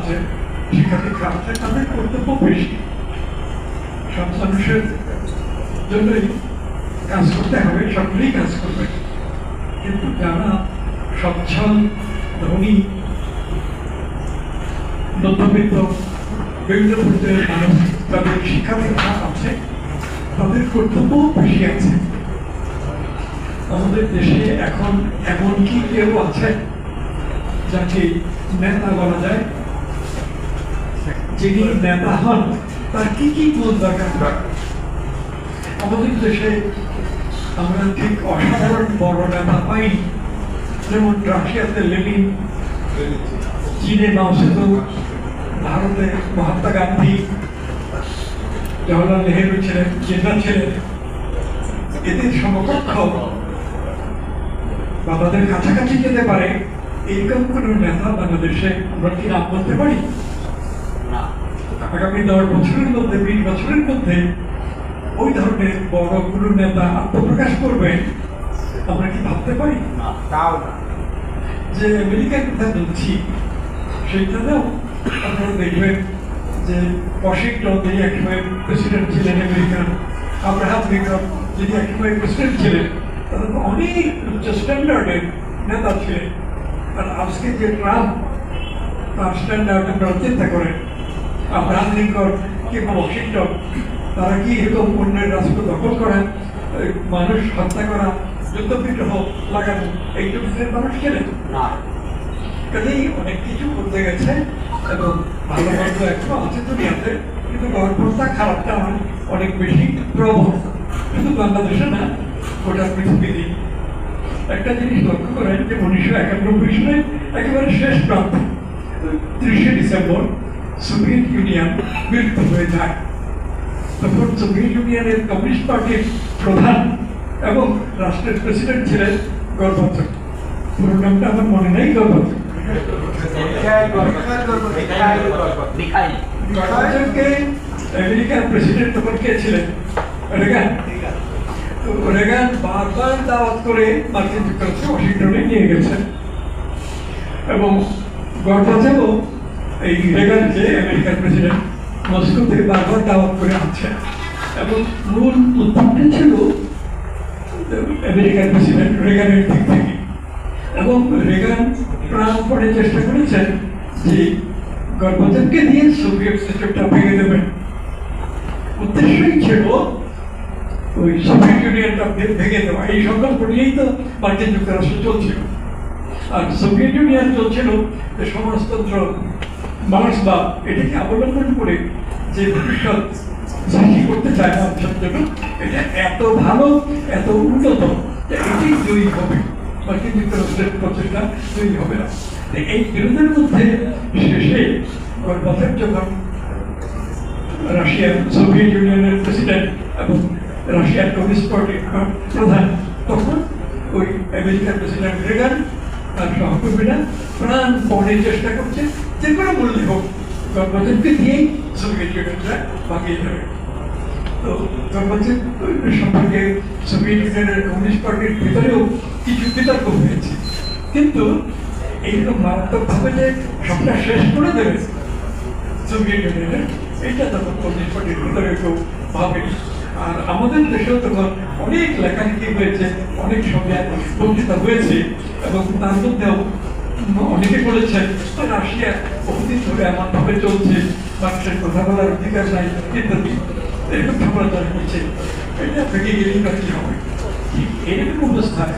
আছে, শিক্ষাদীক্ষা আছে, তাদের কর্তব্য বেশি। সব মানুষের জন্যই কাজ করতে হবে, সকলেই কাজ করবে। কিন্তু যারা সচ্ছল, ধনী, মধ্যবিত্ত, বিভিন্ন পর্যায়ের মানুষ, তাদের শিক্ষাদীক্ষা আছে, তাদের কর্তব্য বেশি আছে। আমাদের দেশে এখন এমনকি কেউ আছে যাকে নেতা বলা যায়, যিনি নেতা হন তার কি কি গুণ দরকার। আমাদের দেশে আমরা ঠিক অসাধারণ বড় নেতা পাই, যেমন রাশিয়াতে লেনিন, চীনে মাও সেতুং, ভারতে মহাত্মা গান্ধী, জওহরলাল নেহেরু ছিলেন, জিন্না ছিলেন। এদের সমকক্ষ বা তাদের কাছাকাছি যেতে পারে এইরকম কোন নেতা বাংলাদেশে আমরা কি নাম বলতে পারি? আগামী 10 বছরের মধ্যে, 20 বছরের মধ্যে ওই ধরনের বড় কোনো নেতা আত্মপ্রকাশ করবে আমরা কি ভাবতে পারি? যে আমেরিকার কথা বলছি, সেইখানেও আপনারা দেখবেন যে ওয়াশিংটন, যিনি একসময় প্রেসিডেন্ট ছিলেন আমেরিকার, আব্রাহাম লিঙ্কন, যিনি একসময় প্রেসিডেন্ট ছিলেন, তারা তো অনেক উচ্চ স্ট্যান্ডার্ডের নেতা ছিলেন। আর আজকে যে ট্রাম্প, তার স্ট্যান্ডার্ড আপনারা চিন্তা করেন, আব্রাহাম লিঙ্কন কিংবা ওয়াশিংটন, তারা কি এরকম অন্যের রাষ্ট্র দখল করা, মানুষ হত্যা করা, যুদ্ধ বিগ্রহ লাগানো এইটুকু মানুষ ছিলেন না। কাজেই অনেক কিছু করতে গেছে এবং ভালো গল্প এখনো আছে দুনিয়াতে, কিন্তু গল্পটা খারাপটা অনেক বেশি প্রবল, শুধু বাংলাদেশে না, গোটা পৃথিবীতে। একটা জিনিস লক্ষ্য করেন যে 1991 সালে একেবারে শেষ প্রান্তে 30শে ডিসেম্বর সোভিয়েত ইউনিয়ন বিলুপ্ত হয়ে যায়। তখন সোভিয়েত ইউনিয়নের কমিউনিস্ট পার্টির প্রধান এবং রাষ্ট্রের প্রেসিডেন্ট ছিলেন গর্বাচভ। পুরো নামটা আমার মনে নেই, গর্বাচভ। গর্বাচভকে আমেরিকার প্রেসিডেন্ট তখন কে ছিলেন? রেগান। তো রেগান বারবার দাওয়াত করে মার্কিন যুক্তরাষ্ট্রে ওয়াশিংটনে নিয়ে গেছেন এবং গর্বাচভও এই রেগান যে আমেরিকার প্রেসিডেন্ট মস্কোতে বারবার দাওয়াত করে আনছেন এবং মূল উদ্যোগটি ছিল আমেরিকার প্রেসিডেন্ট রেগানের দিক থেকে। এবং রেগান প্রাণপণে চেষ্টা করেছেন যে গর্বাচভকে দিয়ে সোভিয়েত সিস্টেমটা ভেঙে দেবেন। উদ্দেশ্যই ছিল ওই সোভিয়েত ইউনিয়নটা ভেঙে দেওয়া। এই সংকল্প নিয়েই তো মার্কিন যুক্তরাষ্ট্র চলছিল। আর সোভিয়েত ইউনিয়ন চলছিল যে সমাজতন্ত্র, মার্ক্সবাদ, এটাকে অবলম্বন করে যে ভবিষ্যৎ সৃষ্টি করতে চায় মানুষের জন্য, এটা এত ভালো, এত উন্নত যে এটি জয়ী হবে। মার্কিন যুক্তরাষ্ট্রের প্রচেষ্টা জয়ী হবে না। এই বিরোধের মধ্যে শেষে গর্বাচভ যখন রাশিয়ার, সোভিয়েত ইউনিয়নের প্রেসিডেন্ট এবং রাশিয়ার কমিউনিস্ট পার্টির প্রধান, তখন ওই আমেরিকার প্রেসিডেন্ট রেগান তার সহকর্মীরা প্রাণপণে চেষ্টা করছে যে কোনো মূল্যে হোক গর্বাচভকে দিয়েই সোভিয়েত ইউনিয়নটা বাকিয়ে যাবে। তো গর্বাচভ সম্পর্কে সোভিয়েত ইউনিয়নের কমিউনিস্ট পার্টির ভিতরেও কিছু বিতর্ক হয়েছে, কিন্তু এইরকম মারাত্মকভাবে যে সবটা শেষ করে দেবে সোভিয়েত ইউনিয়নের, এটা তখন কমিউনিস্ট পার্টির ভিতরে কেউ ভাবেনি। আর আমাদের দেশেও তখন অনেক লেখালেখি হয়েছে, অনেক সঙ্গে বক্তৃতা হয়েছে এবং তার মধ্যেও অনেকে বলেছেন রাশিয়া বহুদিন ধরে এমনভাবে চলছে, মানুষের কথা বলার অধিকার নাই ইত্যাদি, এরকম সমালোচনা করছে। এটা ভেঙে গেলেই বা কি হবে? এরকম অবস্থায়